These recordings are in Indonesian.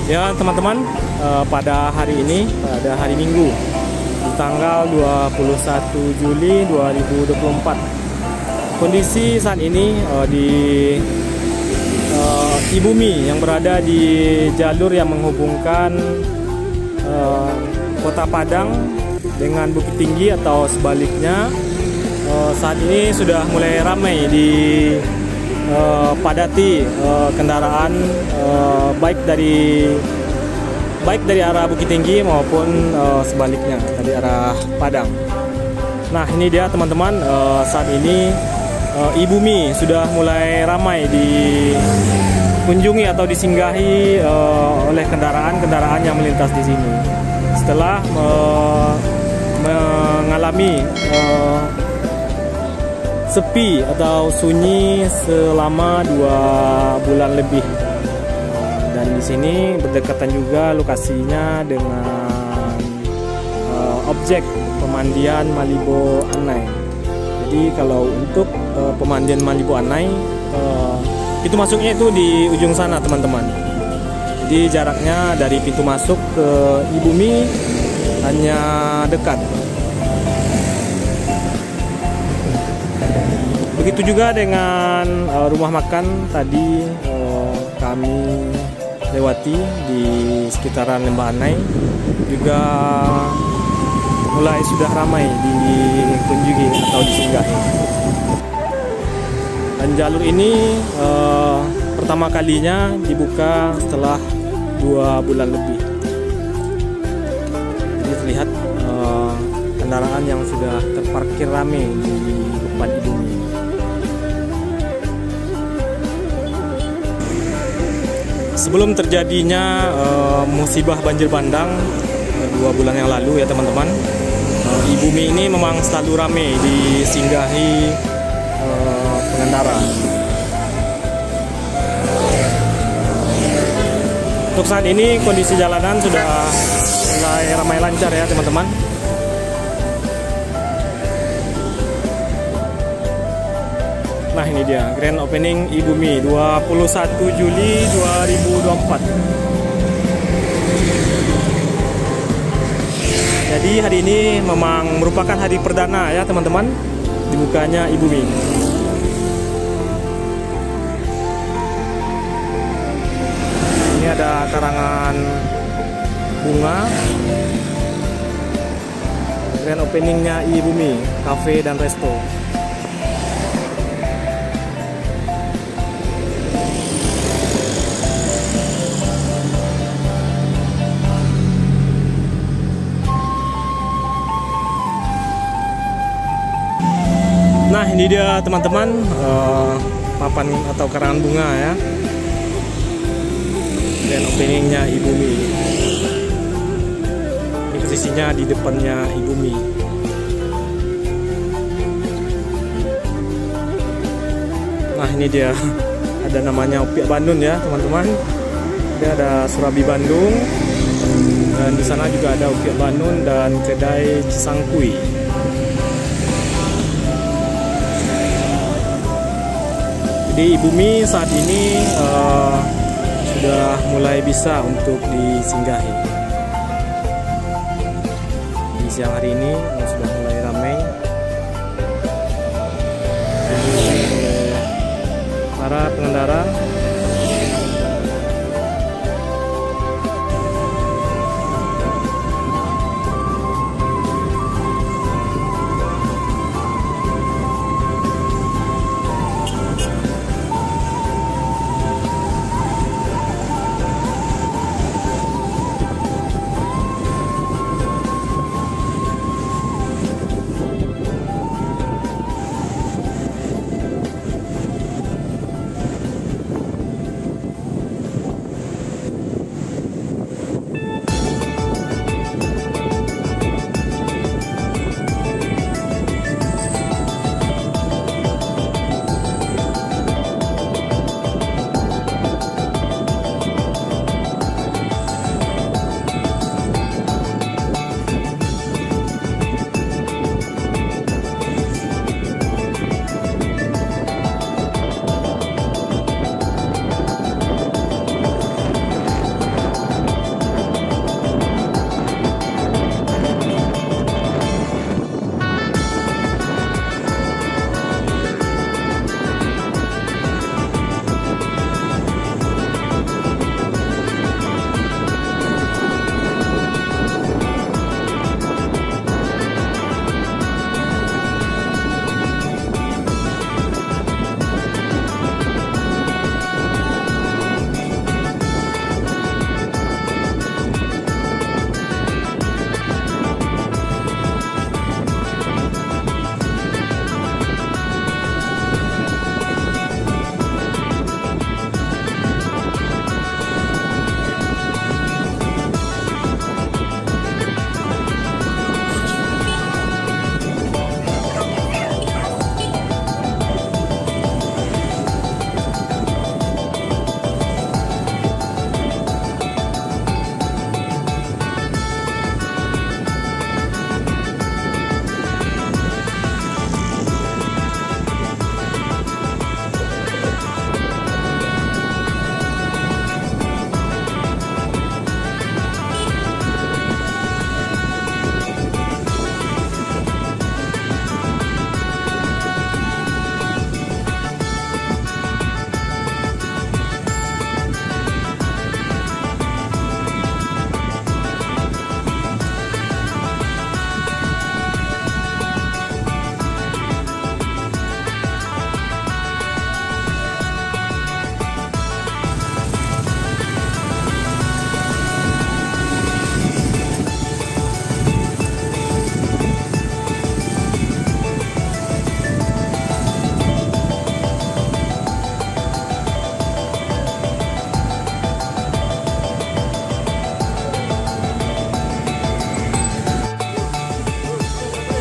Ya teman-teman, pada hari ini, pada hari Minggu, di tanggal 21 Juli 2024, kondisi saat ini di Ibumi yang berada di jalur yang menghubungkan Kota Padang dengan Bukit Tinggi atau sebaliknya, saat ini sudah mulai ramai padati kendaraan baik dari arah Bukit Tinggi maupun sebaliknya dari arah Padang. Nah ini dia teman-teman, saat ini Ibumi sudah mulai ramai dikunjungi atau disinggahi oleh kendaraan-kendaraan yang melintas di sini setelah mengalami sepi atau sunyi selama 2 bulan lebih. Dan di sini berdekatan juga lokasinya dengan objek pemandian Malibo Anai. Jadi kalau untuk pemandian Malibo Anai, itu masuknya itu di ujung sana teman-teman. Jadi jaraknya dari pintu masuk ke Ibumi hanya dekat. Begitu juga dengan rumah makan tadi kami lewati di sekitaran Lembah Anai, juga mulai sudah ramai dikunjungi atau disinggahi. Dan jalur ini pertama kalinya dibuka setelah 2 bulan lebih. Jadi terlihat kendaraan yang sudah terparkir ramai di depan Ibumi. Sebelum terjadinya musibah banjir bandang 2 bulan yang lalu ya teman-teman, Ibumi ini memang selalu ramai disinggahi pengendara. Untuk saat ini kondisi jalanan sudah mulai ramai lancar ya teman-teman. Nah ini dia grand opening Ibumi 21 Juli 2024. Jadi hari ini memang merupakan hari perdana ya teman-teman dibukanya Ibumi. Ini ada karangan bunga grand openingnya Ibumi Cafe dan Resto. Nah ini dia teman-teman, papan atau karangan bunga ya, dan openingnya Ibumi. Ini posisinya di depannya Ibumi. Nah ini dia, ada namanya Opiak Bandung ya teman-teman. Dia ada Surabi Bandung, dan di sana juga ada Opiak Bandung dan kedai Cisangkui. Di Ibumi saat ini sudah mulai bisa untuk disinggahi. Di siang hari ini sudah mulai ramai oleh para pengendara.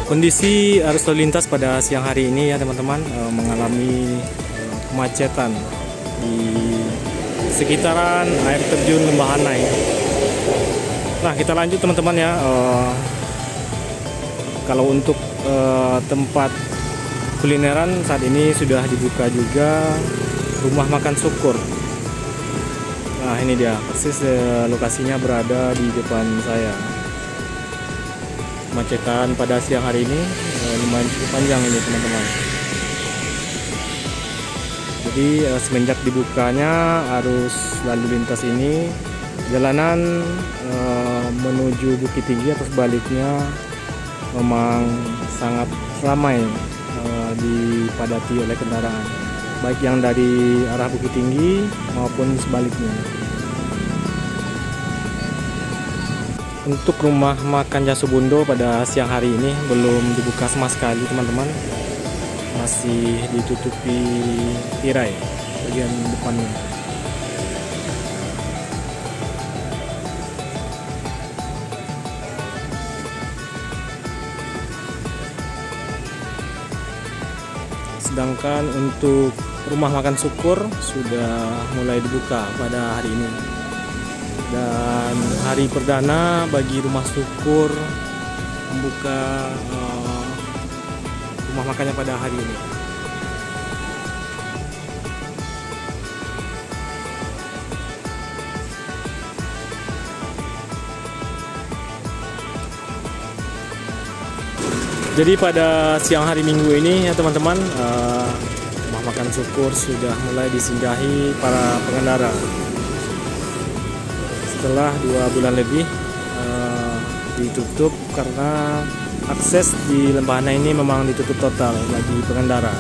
Kondisi arus lalu lintas pada siang hari ini ya teman-teman, mengalami kemacetan di sekitaran air terjun Lembah Hanai. Nah, kita lanjut teman-teman ya. Kalau untuk tempat kulineran saat ini sudah dibuka juga rumah makan Syukur. Nah, ini dia persis lokasinya berada di depan saya. Kemacetan pada siang hari ini lumayan cukup panjang ini teman-teman. Jadi semenjak dibukanya arus lalu lintas ini, jalanan menuju Bukit Tinggi atau sebaliknya memang sangat ramai dipadati oleh kendaraan, baik yang dari arah Bukit Tinggi maupun sebaliknya. Untuk rumah makan Jasubundo pada siang hari ini belum dibuka sama sekali teman-teman, masih ditutupi tirai bagian depannya. Sedangkan untuk rumah makan Syukur sudah mulai dibuka pada hari ini. Dan hari perdana bagi rumah Syukur membuka rumah makannya pada hari ini. Jadi pada siang hari Minggu ini ya teman-teman, rumah makan Syukur sudah mulai disinggahi para pengendara. Setelah 2 bulan lebih ditutup karena akses di Lembah Hanai ini memang ditutup total bagi pengendara.